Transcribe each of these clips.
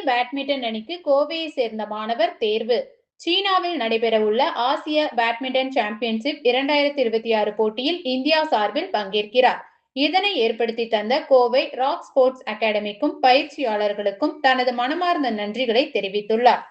Badminton அணிக்கு கோவையை சேர்ந்த மாணவர் தேர்வு. சீனாவில் நடைபெறவுள்ள ஆசிய பேட்மிண்டன் சாம்பியன்ஷிப் 2026 போட்டியில் இந்தியா சார்பில் பங்கேற்கிறார். இதனை ஏற்படுத்தி தந்த கோவை ராக் ஸ்போர்ட்ஸ் அகாடமிக்கும் பயிற்சியாளர்களுக்கும் தனது மனமார்ந்த நன்றிகளை தெரிவித்துள்ளார்.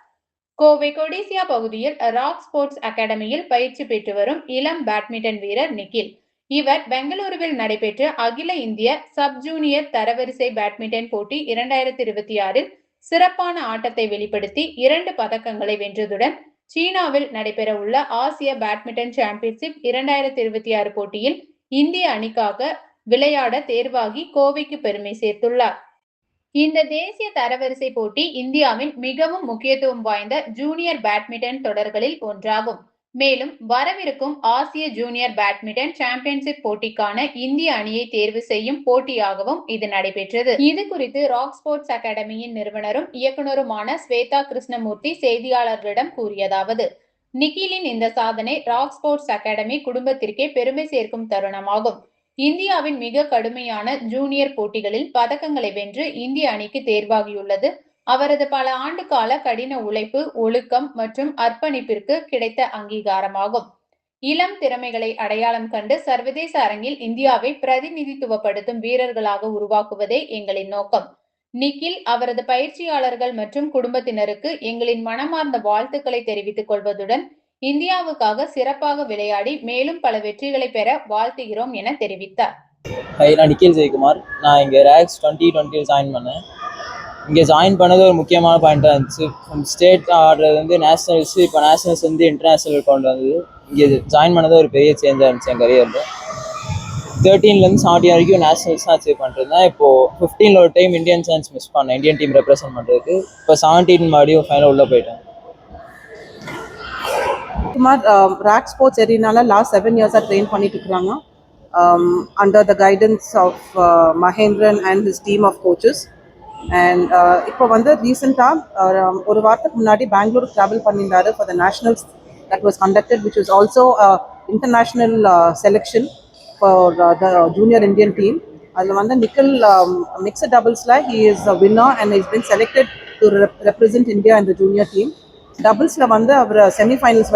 கோவை கொடிசியா பகுதியில் ராக் ஸ்போர்ட்ஸ் அகாடமியில் பயிற்சி பெற்று வரும் இளம் பேட்மிண்டன் வீரர் நிகில். இவர் பெங்களூருவில் நடைபெற்ற அகில இந்திய சப் ஜூனியர் தரவரிசை பேட்மிண்டன் போட்டி 2026 சிறப்பான ஆட்டத்தை வெளிப்படுத்தி 2 பதக்கங்களை வென்றதுடன் சீனாவில் நடைபெற உள்ள ஆசிய பேட்மிண்டன் சாம்பியன்ஷிப் 2026 போட்டியில் இந்திய அணிக்காக விளையாட தேர்வாகி கோவைக்கு பெருமை சேர்த்துள்ளார். இந்த தேசிய தரவரிசை போட்டி இந்தியாவின் மிகவும் முக்கியத்துவம் வாய்ந்த ஜூனியர் பேட்மிண்டன் தொடர்களில் ஒன்றாகும். மேலும் வரவிருக்கும் ஆசிய ஜூனியர் பேட்மிண்டன் சாம்பியன்ஷிப் போட்டிக்கான இந்திய அணியை தேர்வு செய்யும் போட்டியாகவும் இது நடைபெற்றது. இது குறித்து ராக் ஸ்போர்ட்ஸ் அகாடமியின் நிறுவனரும் இயக்குநருமான ஸ்வேதா கிருஷ்ணமூர்த்தி செய்தியாளர்களிடம் கூறியதாவது: நிகிலின் இந்த சாதனை ராக் ஸ்போர்ட்ஸ் அகாடமி குடும்பத்திற்கே பெருமை சேர்க்கும் தருணமாகும். இந்தியாவின் மிக கடுமையான ஜூனியர் போட்டிகளில் பதக்கங்களை வென்று இந்திய அணிக்கு தேர்வாகியுள்ளது அவரது பல ஆண்டு கால கடின உழைப்பு, ஒழுக்கம் மற்றும் அர்ப்பணிப்பிற்கு கிடைத்த அங்கீகாரமாகும். இளம் திறமைகளை அடையாளம் கண்டு சர்வதேச அரங்கில் இந்தியாவை பிரதிநிதித்துவப்படுத்தும் வீரர்களாக உருவாக்குவதே எங்களின் நோக்கம். நிகில், அவரது பயிற்சியாளர்கள் மற்றும் குடும்பத்தினருக்கு எங்களின் மனமார்ந்த வாழ்த்துக்களை தெரிவித்துக் கொள்வதுடன் இந்தியாவுக்காக சிறப்பாக விளையாடி மேலும் பல வெற்றிகளை பெற வாழ்த்துகிறோம் என தெரிவித்தார். நான் நிக்கில் ஜெயக்குமார். நான் இங்கே ரேக்ஸ் 2020 ஜாயின் பண்ணேன். இங்கே ஜாயின் பண்ணது ஒரு முக்கியமான பாயிண்டாக இருந்துச்சு. ஸ்டேட் ஆடுறது வந்து நேஷனல்ஸு, இப்போ நேஷனல்ஸ் வந்து இன்டர்நேஷ்னல் கொண்டு வந்தது. இங்கே ஜாயின் பண்ணது ஒரு பெரிய சேஞ்சாக இருந்துச்சு என் கரியரில். 13லேருந்து 17 வரைக்கும் நேஷனல்ஸ் தான் அச்சீவ் பண்ணிருந்தேன். இப்போது 15ல் ஒரு டைம் இந்தியன் சான்ஸ் மிஸ் பண்ணேன், இந்தியன் டீம் ரெப்ரசென்ட் பண்ணுறதுக்கு. இப்போ 17 மறுபடியும் ஃபைனல் உள்ளே போயிட்டேன். ராக் ஸ்போர்ட்ஸ் எரினால லாஸ்ட் 7 years ட்ரெயின் பண்ணிட்டு இருக்காங்க under the guidance of Mahendran and his team of coaches. And இப்போ வந்து ரீசெண்டாக ஒரு வாரத்துக்கு முன்னாடி பெங்களூர் ட்ராவல் பண்ணியிருந்தாரு for the nationals that was conducted, which was also international selection for the junior Indian team. அதில் வந்து நிக்கில் மிக்சட் டபுள்ஸில் he is a winner and is been selected to represent India in the junior team. டபுள்ஸில் வந்து அவர் semi-finals